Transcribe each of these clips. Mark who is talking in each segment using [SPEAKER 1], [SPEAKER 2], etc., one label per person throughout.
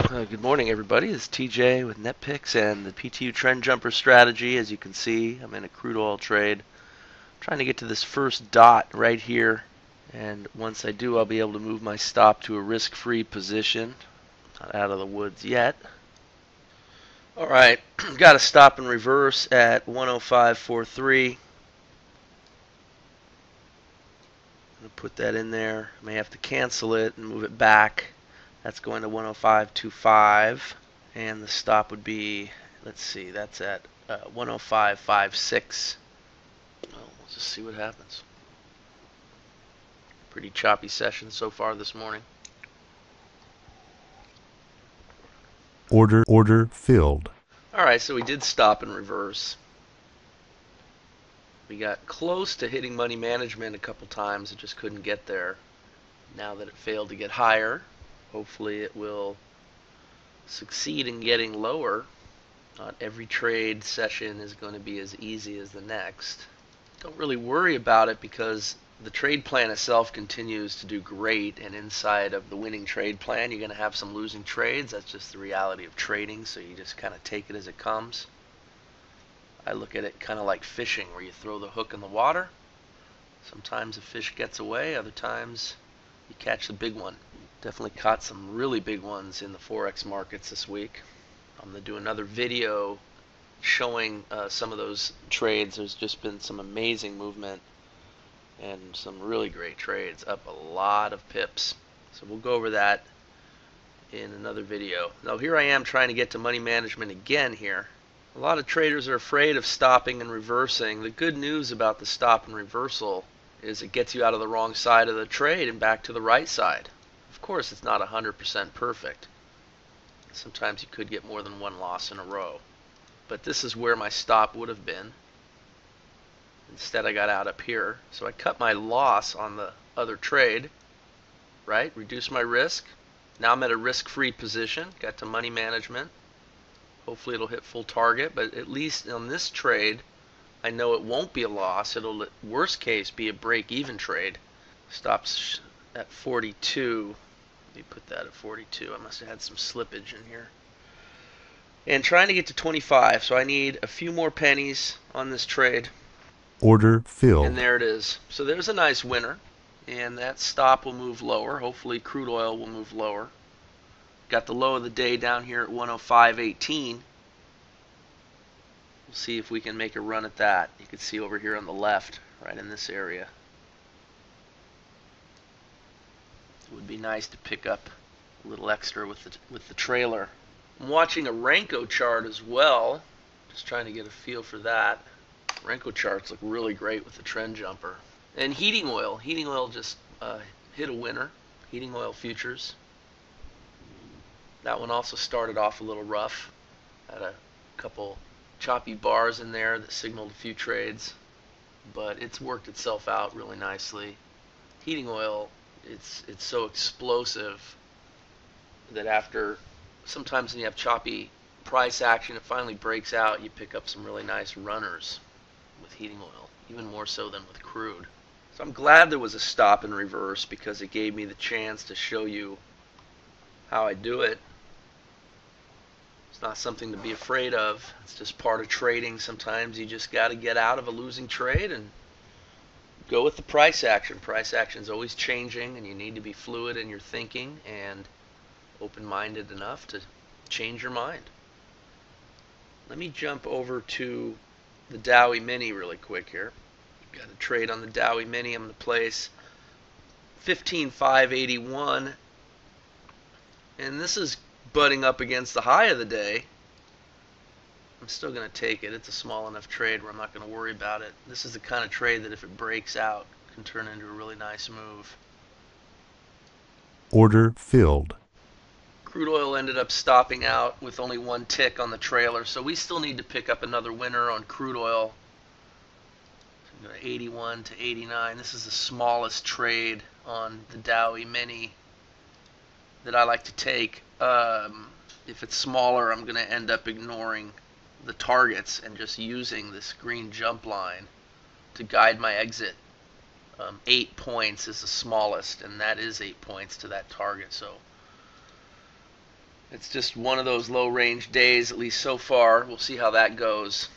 [SPEAKER 1] Good morning, everybody. This is TJ with NetPicks and the PTU Trend Jumper strategy. As you can see, I'm in a crude oil trade. I'm trying to get to this first dot right here, and once I do, I'll be able to move my stop to a risk-free position. Not out of the woods yet. All right, got a stop in reverse at 105.43. I'm going to put that in there. I may have to cancel it and move it back. That's going to 105.25, and the stop would be, let's see, that's at 105.56. Well, we'll just see what happens. Pretty choppy session so far this morning.
[SPEAKER 2] Order filled.
[SPEAKER 1] Alright, so we did stop in reverse. We got close to hitting money management a couple times, it just couldn't get there. Now that it failed to get higher, hopefully it will succeed in getting lower. Not every trade session is going to be as easy as the next. Don't really worry about it because the trade plan itself continues to do great, and inside of the winning trade plan you're going to have some losing trades. That's just the reality of trading, so you just kind of take it as it comes. I look at it kind of like fishing, where you throw the hook in the water. Sometimes the fish gets away, other times you catch the big one. Definitely caught some really big ones in the Forex markets this week. I'm going to do another video showing some of those trades. There's just been some amazing movement and some really great trades, up a lot of pips. So we'll go over that in another video. Now here I am trying to get to money management again here. A lot of traders are afraid of stopping and reversing. The good news about the stop and reversal is it gets you out of the wrong side of the trade and back to the right side. Of course, it's not 100% perfect. Sometimes you could get more than one loss in a row. But this is where my stop would have been. Instead, I got out up here. So I cut my loss on the other trade, right? Reduce my risk. Now I'm at a risk-free position. Got to money management. Hopefully it'll hit full target, but at least on this trade, I know it won't be a loss. It'll, at worst case, be a break-even trade. Stops at 42. Let me put that at 42. I must have had some slippage in here. And trying to get to 25, so I need a few more pennies on this trade.
[SPEAKER 2] Order filled.
[SPEAKER 1] And there it is. So there's a nice winner, and that stop will move lower. Hopefully crude oil will move lower. Got the low of the day down here at 105.18. We'll see if we can make a run at that. You can see over here on the left, right in this area. It would be nice to pick up a little extra with the trailer. I'm watching a Renko chart as well, just trying to get a feel for that. Renko charts look really great with the trend jumper. And heating oil just hit a winner. Heating oil futures. That one also started off a little rough. Had a couple choppy bars in there that signaled a few trades, but it's worked itself out really nicely. Heating oil, it's so explosive that after, sometimes when you have choppy price action, it finally breaks out, you pick up some really nice runners with heating oil, even more so than with crude. So I'm glad there was a stop in reverse because it gave me the chance to show you how I do it. It's not something to be afraid of. It's just part of trading. Sometimes you just got to get out of a losing trade and go with the price action. Price action is always changing, and you need to be fluid in your thinking and open-minded enough to change your mind. Let me jump over to the Dow eMini really quick here. Got a trade on the Dow eMini. I'm going to place 15,581, and this is butting up against the high of the day. I'm still going to take it. It's a small enough trade where I'm not going to worry about it. This is the kind of trade that if it breaks out can turn into a really nice move.
[SPEAKER 2] Order filled.
[SPEAKER 1] Crude oil ended up stopping out with only one tick on the trailer, so we still need to pick up another winner on crude oil. So 81 to 89. This is the smallest trade on the Dow eMini that I like to take. If it's smaller, I'm going to end up ignoring the targets and just using this green jump line to guide my exit. 8 points is the smallest, and that is 8 points to that target. So It's just one of those low range days, at least so far. We'll see how that goes.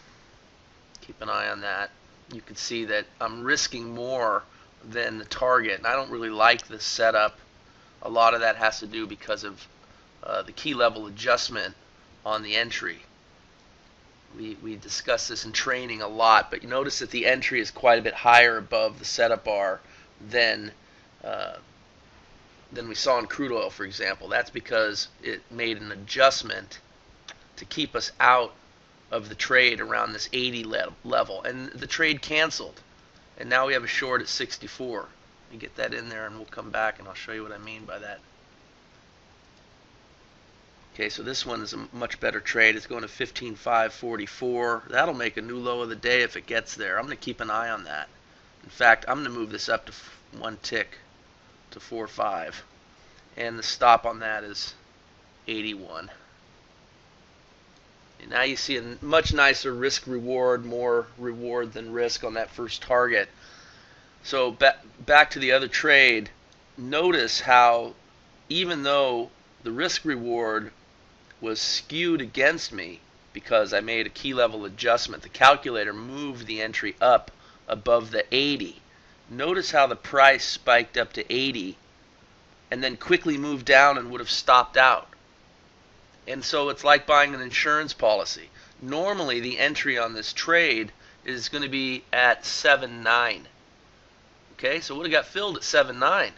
[SPEAKER 1] Keep an eye on that. You can see that I'm risking more than the target, and I don't really like this setup. A lot of that has to do because of the key level adjustment on the entry. We discussed this in training a lot, but you notice that the entry is quite a bit higher above the setup bar than we saw in crude oil, for example. That's because it made an adjustment to keep us out of the trade around this 80 level, and the trade canceled, and now we have a short at 64. Let me get that in there, and we'll come back and I'll show you what I mean by that. Okay, so this one is a much better trade. It's going to 15.544. That'll make a new low of the day if it gets there. I'm going to keep an eye on that. In fact, I'm going to move this up to one tick to 4.5, and the stop on that is 81. And now you see a much nicer risk reward, more reward than risk on that first target. So back to the other trade. Notice how even though the risk reward was skewed against me because I made a key level adjustment, the calculator moved the entry up above the 80. Notice how the price spiked up to 80 and then quickly moved down and would have stopped out. And so it's like buying an insurance policy. Normally the entry on this trade is going to be at 7.9. Okay, so it would have got filled at 7.9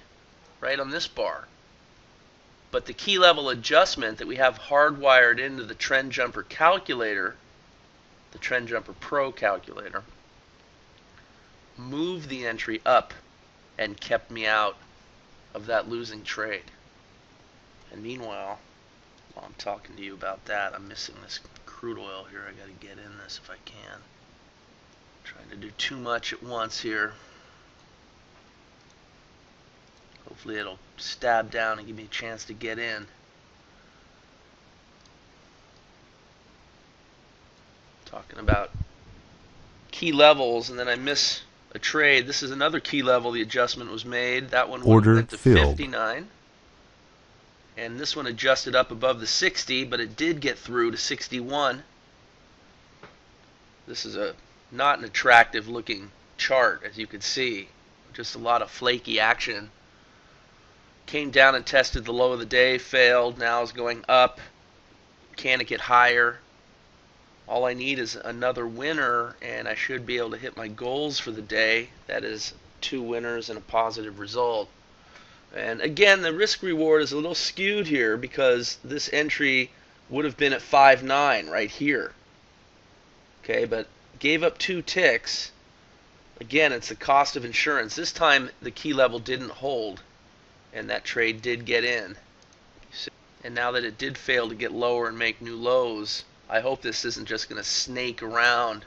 [SPEAKER 1] right on this bar. But the key level adjustment that we have hardwired into the Trend Jumper calculator, the Trend Jumper Pro calculator, moved the entry up and kept me out of that losing trade. And meanwhile, while I'm talking to you about that, I'm missing this crude oil here. I got to get in this if I can. I'm trying to do too much at once here. Hopefully it'll stab down and give me a chance to get in. Talking about key levels, and then I miss a trade. This is another key level the adjustment was made. That one went to
[SPEAKER 2] filled.
[SPEAKER 1] 59. And this one adjusted up above the 60, but it did get through to 61. This is not an attractive looking chart, as you can see. Just a lot of flaky action. Came down and tested the low of the day, failed, now is going up. Can it get higher? All I need is another winner, and I should be able to hit my goals for the day. That is 2 winners and a positive result. And again, the risk reward is a little skewed here because this entry would have been at 5.9 right here. Okay, but gave up 2 ticks. Again, it's the cost of insurance. This time the key level didn't hold, and that trade did get in. And now that it did fail to get lower and make new lows, I hope this isn't just going to snake around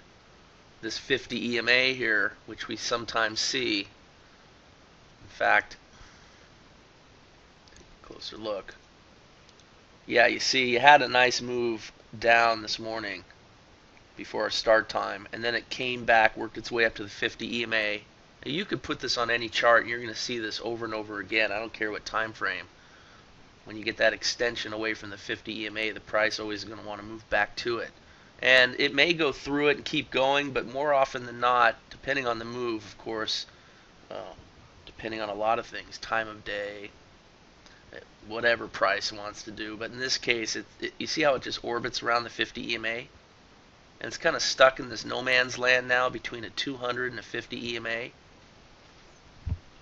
[SPEAKER 1] this 50 EMA here, which we sometimes see. In fact, closer look. Yeah, you see, you had a nice move down this morning before our start time, and then it came back, worked its way up to the 50 EMA. Now, you could put this on any chart, and you're going to see this over and over again. I don't care what time frame. When you get that extension away from the 50 EMA, the price always is going to want to move back to it. And it may go through it and keep going, but more often than not, depending on the move, of course, depending on a lot of things, time of day, whatever price wants to do. But in this case, you see how it just orbits around the 50 EMA? And it's kind of stuck in this no man's land now between a 200 and a 50 EMA.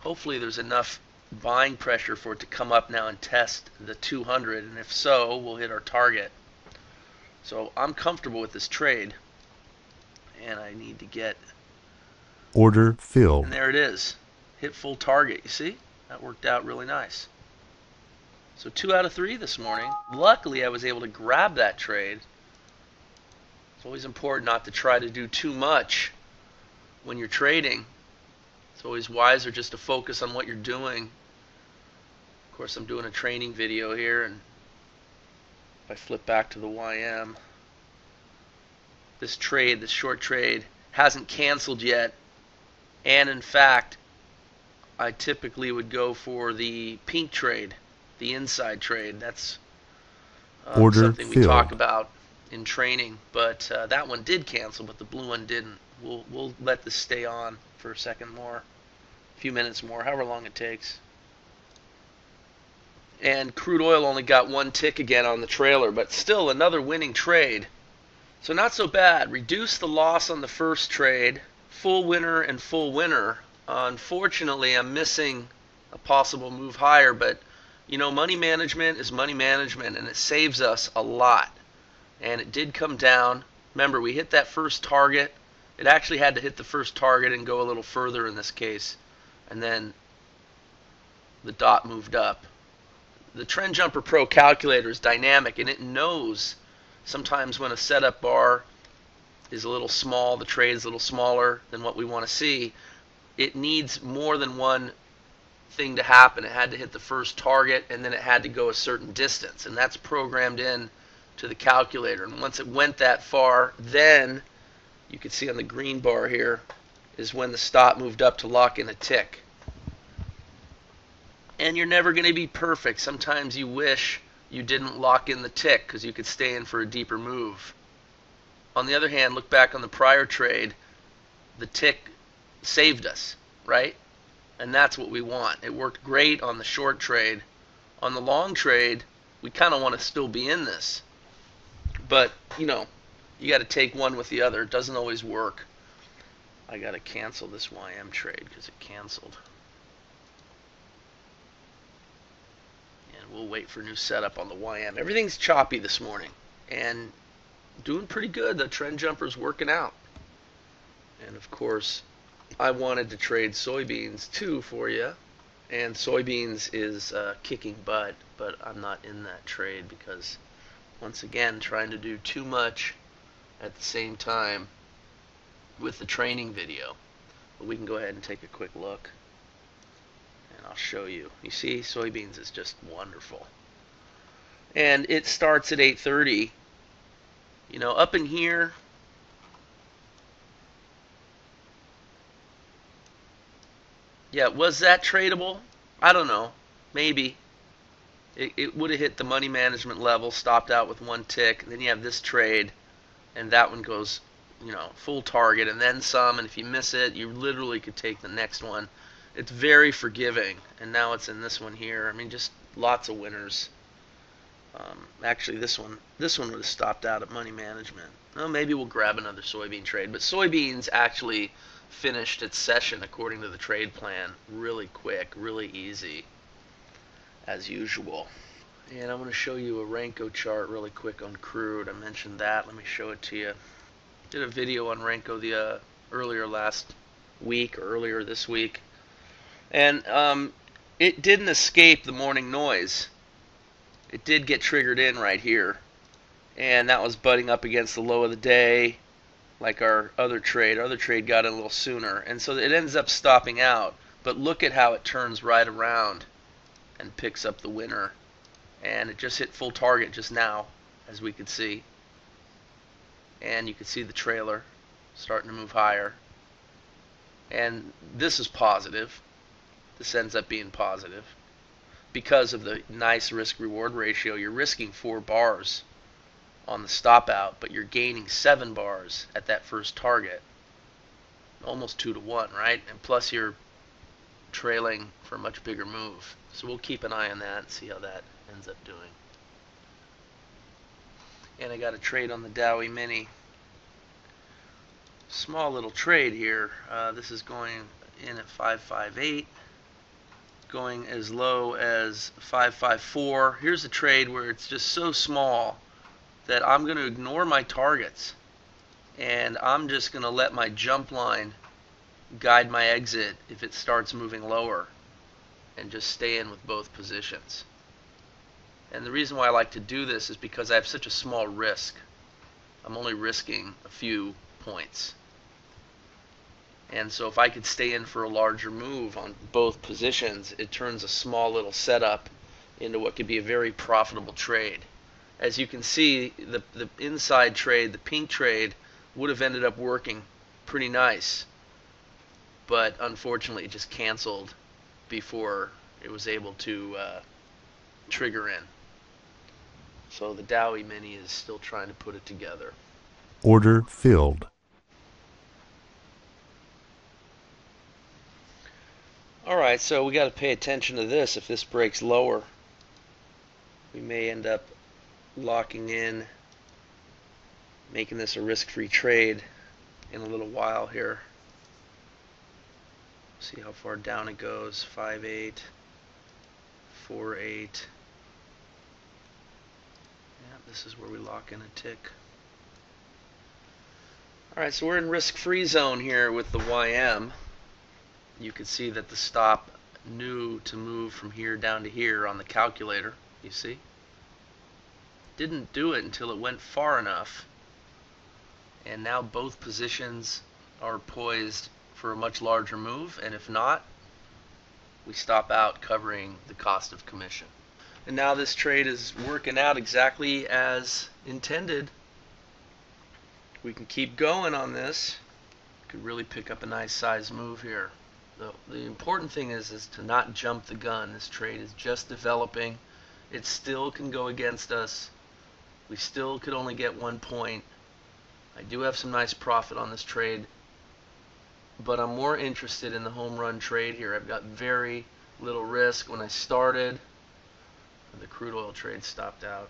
[SPEAKER 1] Hopefully there's enough buying pressure for it to come up now and test the 200, and if so, we'll hit our target. So I'm comfortable with this trade, and I need to get
[SPEAKER 2] order filled.
[SPEAKER 1] And there it is. Hit full target. You see? That worked out really nice. So 2 out of 3 this morning. Luckily, I was able to grab that trade. It's always important not to try to do too much when you're trading. It's always wiser just to focus on what you're doing. Of course, I'm doing a training video here, and if I flip back to the YM, this trade, this short trade, hasn't canceled yet. And in fact, I typically would go for the pink trade, the inside trade. That's
[SPEAKER 2] Order
[SPEAKER 1] something we talk
[SPEAKER 2] filled.
[SPEAKER 1] about in training. But that one did cancel, but the blue one didn't. We'll let this stay on for a second more, a few minutes more, however long it takes. And crude oil only got one tick again on the trailer, but still another winning trade. So not so bad. Reduce the loss on the first trade. Full winner and full winner. Unfortunately, I'm missing a possible move higher, but you know, money management is money management, and it saves us a lot. And it did come down. Remember, we hit that first target. It actually had to hit the first target and go a little further in this case, and then the dot moved up. The Trend Jumper Pro calculator is dynamic, and it knows sometimes when a setup bar is a little small, the trade is a little smaller than what we want to see. It needs more than one thing to happen. It had to hit the first target, and then it had to go a certain distance, and that's programmed in to the calculator. And once it went that far, then you can see on the green bar here is when the stop moved up to lock in a tick. And you're never going to be perfect. Sometimes you wish you didn't lock in the tick because you could stay in for a deeper move. On the other hand, look back on the prior trade. The tick saved us, right? And that's what we want. It worked great on the short trade. On the long trade, we kind of want to still be in this. But, you know, you got to take one with the other. It doesn't always work. I got to cancel this YM trade because it canceled. We'll wait for new setup on the YM. Everything's choppy this morning and doing pretty good. The trend jumper's working out. And of course, I wanted to trade soybeans too for you. And soybeans is kicking butt, but I'm not in that trade because, once again, trying to do too much at the same time with the training video. But we can go ahead and take a quick look. I'll show you. You see, soybeans is just wonderful. And it starts at 8:30. You know, up in here, yeah, was that tradable? I don't know. Maybe. It would have hit the money management level, stopped out with one tick, and then you have this trade, and that one goes, you know, full target, and then some, and if you miss it, you literally could take the next one. It's very forgiving, and now it's in this one here. I mean, just lots of winners. Actually, this one would have stopped out at money management. Well, maybe we'll grab another soybean trade. But soybeans actually finished its session according to the trade plan really quick, really easy, as usual. And I'm going to show you a Renko chart really quick on crude. I mentioned that. Let me show it to you. Did a video on Renko the earlier last week or earlier this week. And it didn't escape the morning noise. It did get triggered in right here. And that was butting up against the low of the day, like our other trade. Our other trade got in a little sooner. And so it ends up stopping out. But look at how it turns right around and picks up the winner. And it just hit full target just now, as we could see. And you can see the trailer starting to move higher. And this is positive. This ends up being positive because of the nice risk-reward ratio. You're risking 4 bars on the stop out, but you're gaining 7 bars at that first target. Almost 2 to 1, right? And plus you're trailing for a much bigger move. So we'll keep an eye on that and see how that ends up doing. And I got a trade on the Dow eMini. Small little trade here. This is going in at 558. Going as low as 554. Here's a trade where it's just so small that I'm going to ignore my targets and I'm just going to let my jump line guide my exit if it starts moving lower and just stay in with both positions. And the reason why I like to do this is because I have such a small risk. I'm only risking a few points. And so if I could stay in for a larger move on both positions, it turns a small little setup into what could be a very profitable trade. As you can see, the inside trade, the pink trade, would have ended up working pretty nice. But unfortunately, it just canceled before it was able to trigger in. So the Dow eMini is still trying to put it together.
[SPEAKER 2] Order filled.
[SPEAKER 1] Alright, so we got to pay attention to this. If this breaks lower, we may end up locking in, making this a risk-free trade in a little while here. See how far down it goes. 5.8, 4.8. Yeah, this is where we lock in a tick. Alright, so we're in risk-free zone here with the YM. You can see that the stop knew to move from here down to here on the calculator. You see? Didn't do it until it went far enough. And now both positions are poised for a much larger move, and if not, we stop out covering the cost of commission. And now this trade is working out exactly as intended. We can keep going on this. Could really pick up a nice size move here. The important thing is to not jump the gun. This trade is just developing. It still can go against us. We still could only get 1 point. I do have some nice profit on this trade, but I'm more interested in the home run trade here. I've got very little risk. When I started, the crude oil trade stopped out.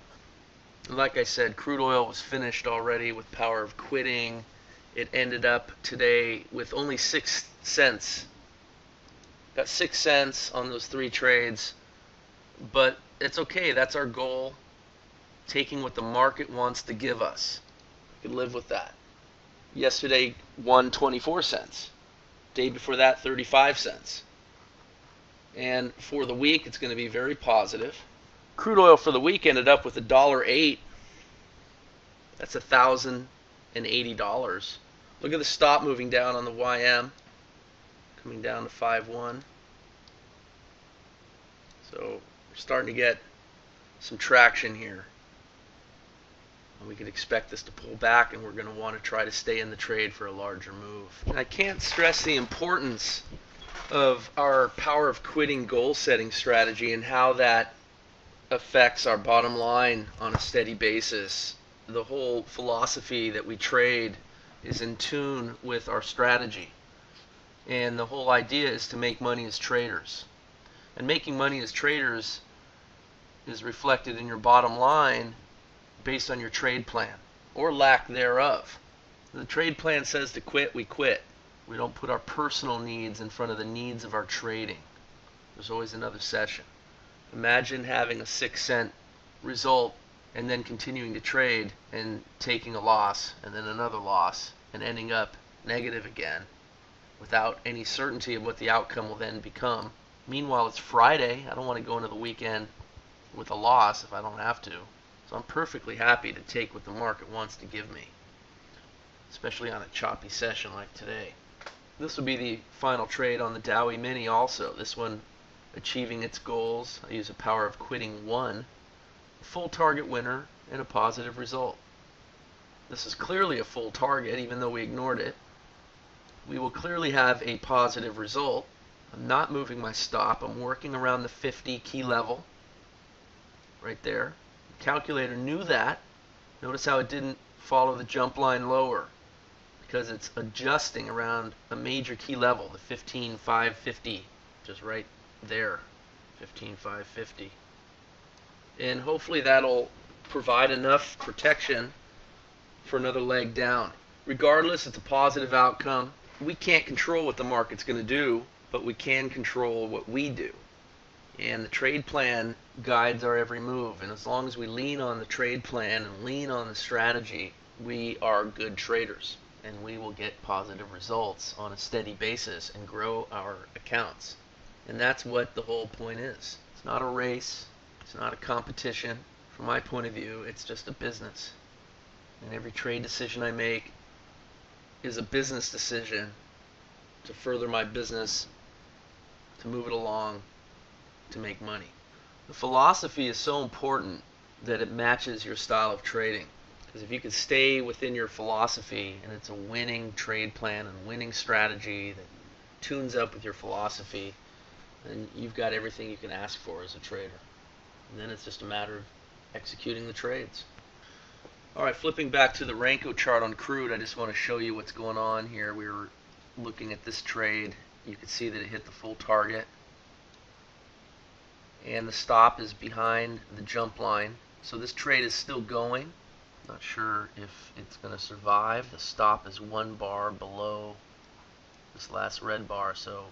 [SPEAKER 1] And like I said, crude oil was finished already with power of quitting. It ended up today with only 6 cents. Got 6 cents on those 3 trades, but it's okay. That's our goal. Taking what the market wants to give us. We can live with that. Yesterday won 24 cents. Day before that, 35 cents. And for the week, it's going to be very positive. Crude oil for the week ended up with $1.08. That's $1,080. Look at the stop moving down on the YM. Coming down to 5.1. So we're starting to get some traction here. And we can expect this to pull back, and we're going to want to try to stay in the trade for a larger move. And I can't stress the importance of our power of quitting goal setting strategy and how that affects our bottom line on a steady basis. The whole philosophy that we trade is in tune with our strategy. And the whole idea is to make money as traders. And making money as traders is reflected in your bottom line based on your trade plan, or lack thereof. The trade plan says to quit, we quit. We don't put our personal needs in front of the needs of our trading. There's always another session. Imagine having a 6-cent result and then continuing to trade and taking a loss and then another loss and ending up negative again without any certainty of what the outcome will then become. Meanwhile, it's Friday. I don't want to go into the weekend with a loss if I don't have to. So I'm perfectly happy to take what the market wants to give me, especially on a choppy session like today. This will be the final trade on the Dow eMini also. This one achieving its goals. I use a power of quitting 1, full target winner, and a positive result. This is clearly a full target, even though we ignored it. We will clearly have a positive result. I'm not moving my stop. I'm working around the 50 key level right there. The calculator knew that. Notice how it didn't follow the jump line lower, because it's adjusting around a major key level, the 15,550, just right there, 15,550. And hopefully that'll provide enough protection for another leg down. Regardless, it's a positive outcome. We can't control what the market's going to do, but we can control what we do. And the trade plan guides our every move. And as long as we lean on the trade plan and lean on the strategy, we are good traders. And we will get positive results on a steady basis and grow our accounts. And that's what the whole point is. It's not a race. It's not a competition. From my point of view, it's just a business. And every trade decision I make is a business decision to further my business, to move it along, to make money. The philosophy is so important that it matches your style of trading. Because if you can stay within your philosophy, and it's a winning trade plan and winning strategy that tunes up with your philosophy, then you've got everything you can ask for as a trader. And then it's just a matter of executing the trades. All right, flipping back to the Renko chart on crude, I just want to show you what's going on here. We were looking at this trade. You can see that it hit the full target, and the stop is behind the jump line. So this trade is still going. Not sure if it's going to survive. The stop is 1 bar below this last red bar, so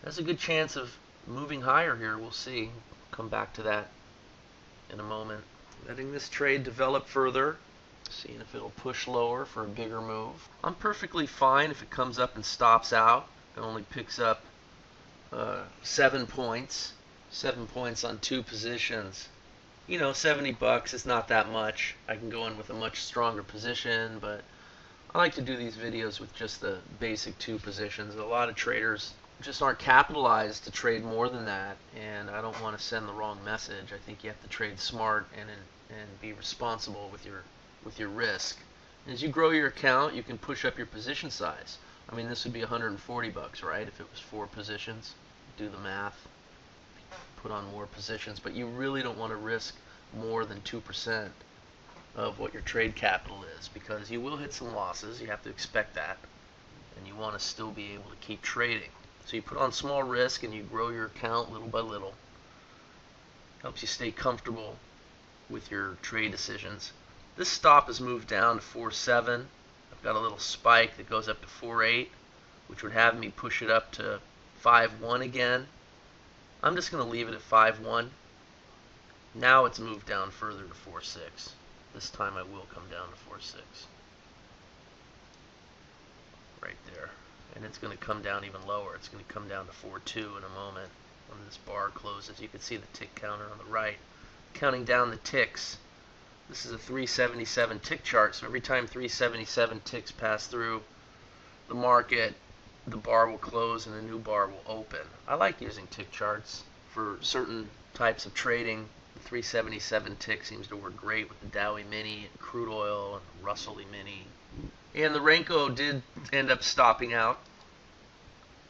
[SPEAKER 1] there's a good chance of moving higher here. We'll see. Come back to that in a moment. Letting this trade develop further, seeing if it'll push lower for a bigger move. I'm perfectly fine if it comes up and stops out. It only picks up 7 points. 7 points on 2 positions. You know, $70 is not that much. I can go in with a much stronger position, but I like to do these videos with just the basic 2 positions. A lot of traders just aren't capitalized to trade more than that, and I don't want to send the wrong message. I think you have to trade smart and be responsible with your risk. And as you grow your account, you can push up your position size. I mean, this would be $140, right? If it was 4 positions, do the math, put on more positions, but you really don't want to risk more than 2% of what your trade capital is, because you will hit some losses. You have to expect that, and you want to still be able to keep trading. So you put on small risk and you grow your account little by little. Helps you stay comfortable with your trade decisions. This stop has moved down to 4.7. I've got a little spike that goes up to 4.8, which would have me push it up to 5.1 again. I'm just going to leave it at 5.1. Now it's moved down further to 4.6. This time I will come down to 4.6. Right there. And it's going to come down even lower. It's going to come down to 4.2 in a moment when this bar closes. You can see the tick counter on the right, counting down the ticks. This is a 377 tick chart, so every time 377 ticks pass through the market, the bar will close and a new bar will open. I like using tick charts for certain types of trading. The 377 tick seems to work great with the Dow eMini and crude oil and the Russell eMini. And the Renko did end up stopping out.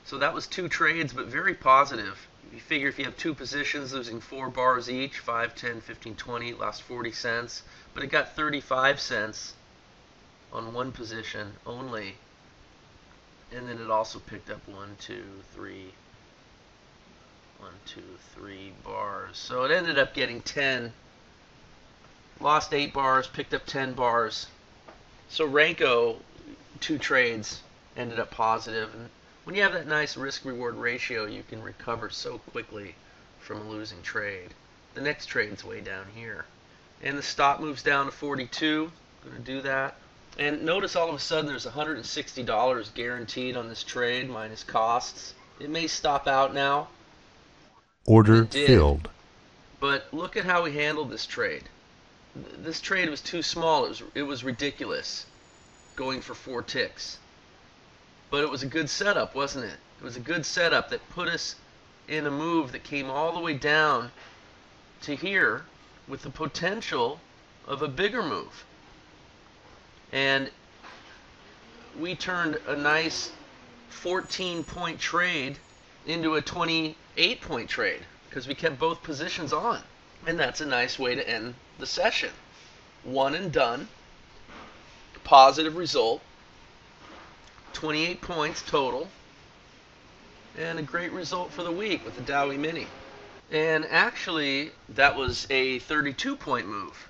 [SPEAKER 1] So that was 2 trades, but very positive. You figure if you have 2 positions losing 4 bars each, 5, 10, 15, 20, lost 40 cents. But it got 35 cents on 1 position only. And then it also picked up 1, 2, 3 bars. So it ended up getting 10. Lost 8 bars, picked up 10 bars. So Renko, 2 trades, ended up positive. And when you have that nice risk-reward ratio, you can recover so quickly from a losing trade. The next trade's way down here. And the stop moves down to 42. Going to do that. And notice all of a sudden there's $160 guaranteed on this trade minus costs. It may stop out now.
[SPEAKER 2] Order
[SPEAKER 1] It did.
[SPEAKER 2] filled.
[SPEAKER 1] But look at how we handled this trade. This trade was too small. It was ridiculous going for 4 ticks. But it was a good setup, wasn't it? It was a good setup that put us in a move that came all the way down to here with the potential of a bigger move. And we turned a nice 14-point trade into a 28-point trade because we kept both positions on. And that's a nice way to end the session. One and done. Positive result. 28 points total. And a great result for the week with the Dow eMini. And actually, that was a 32-point move.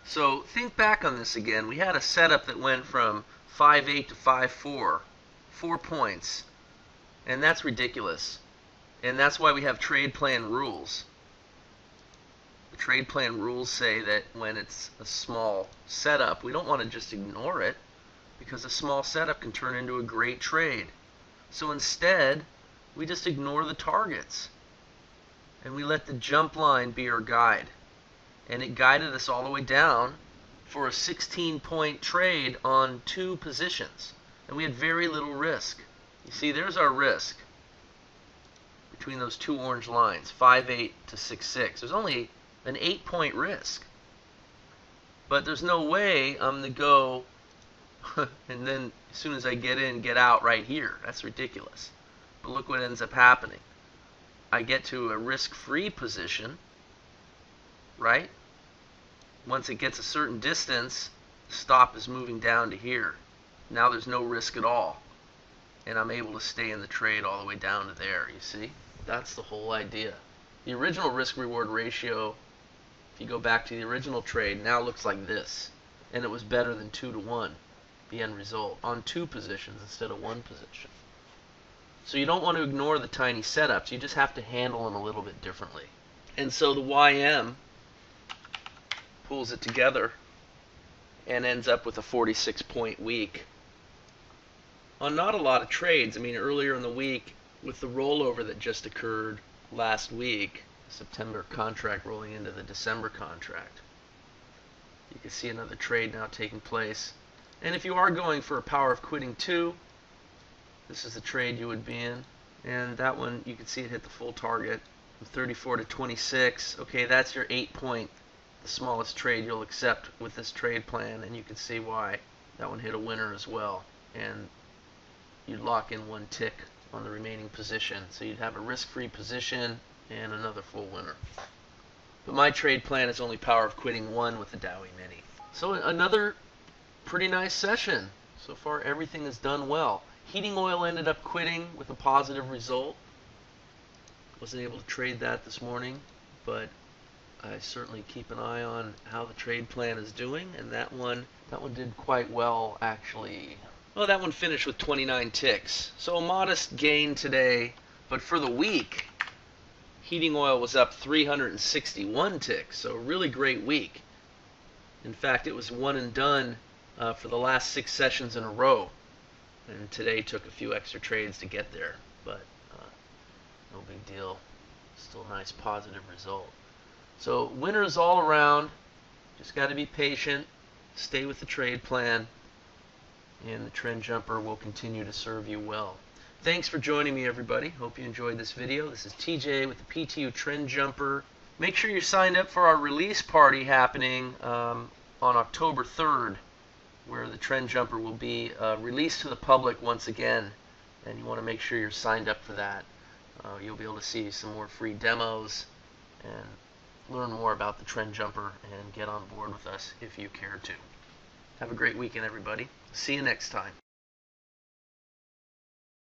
[SPEAKER 1] So think back on this again. We had a setup that went from 5.8 to 5.4. 4 points. And that's ridiculous. And that's why we have trade plan rules. Trade plan rules say that when it's a small setup, we don't want to just ignore it, because a small setup can turn into a great trade. So instead, we just ignore the targets and we let the jump line be our guide. And it guided us all the way down for a 16-point trade on 2 positions, and we had very little risk. You see, there's our risk between those 2 orange lines, 5.8 to 6.6. There's only an 8-point risk. But there's no way I'm going to go and then as soon as I get in, get out right here. That's ridiculous. But look what ends up happening. I get to a risk-free position right? Once it gets a certain distance, the stop is moving down to here. Now there's no risk at all, and I'm able to stay in the trade all the way down to there, you see? That's the whole idea. The original risk-reward ratio, if you go back to the original trade, now looks like this, and it was better than 2 to 1, the end result, on 2 positions instead of 1 position. So you don't want to ignore the tiny setups, you just have to handle them a little bit differently. And so the YM pulls it together and ends up with a 46-point week on not a lot of trades. I mean, earlier in the week, with the rollover that just occurred last week, September contract rolling into the December contract, you can see another trade now taking place. And if you are going for a power of quitting 2, this is the trade you would be in. And that one, you can see it hit the full target from 34 to 26. Okay, that's your 8-point, the smallest trade you'll accept with this trade plan, and you can see why. That one hit a winner as well. And you'd lock in 1 tick on the remaining position. So you'd have a risk-free position and another full winner. But my trade plan is only power of quitting 1 with the Dow eMini. So another pretty nice session. So far everything is done well. Heating oil ended up quitting with a positive result. Wasn't able to trade that this morning, but I certainly keep an eye on how the trade plan is doing, and that one did quite well actually. Well, that one finished with 29 ticks. So a modest gain today, but for the week, heating oil was up 361 ticks, so a really great week. In fact, it was one and done for the last 6 sessions in a row. And today took a few extra trades to get there, but no big deal. Still a nice positive result. So winners all around. Just got to be patient, stay with the trade plan, and the trend jumper will continue to serve you well. Thanks for joining me, everybody. Hope you enjoyed this video. This is TJ with the PTU Trend Jumper. Make sure you're signed up for our release party happening on October 3rd. Where the trend jumper will be released to the public once again, and you want to make sure you're signed up for that. You'll be able to see some more free demos and learn more about the trend jumper and get on board with us if you care to. Have a great weekend, everybody. See you next time.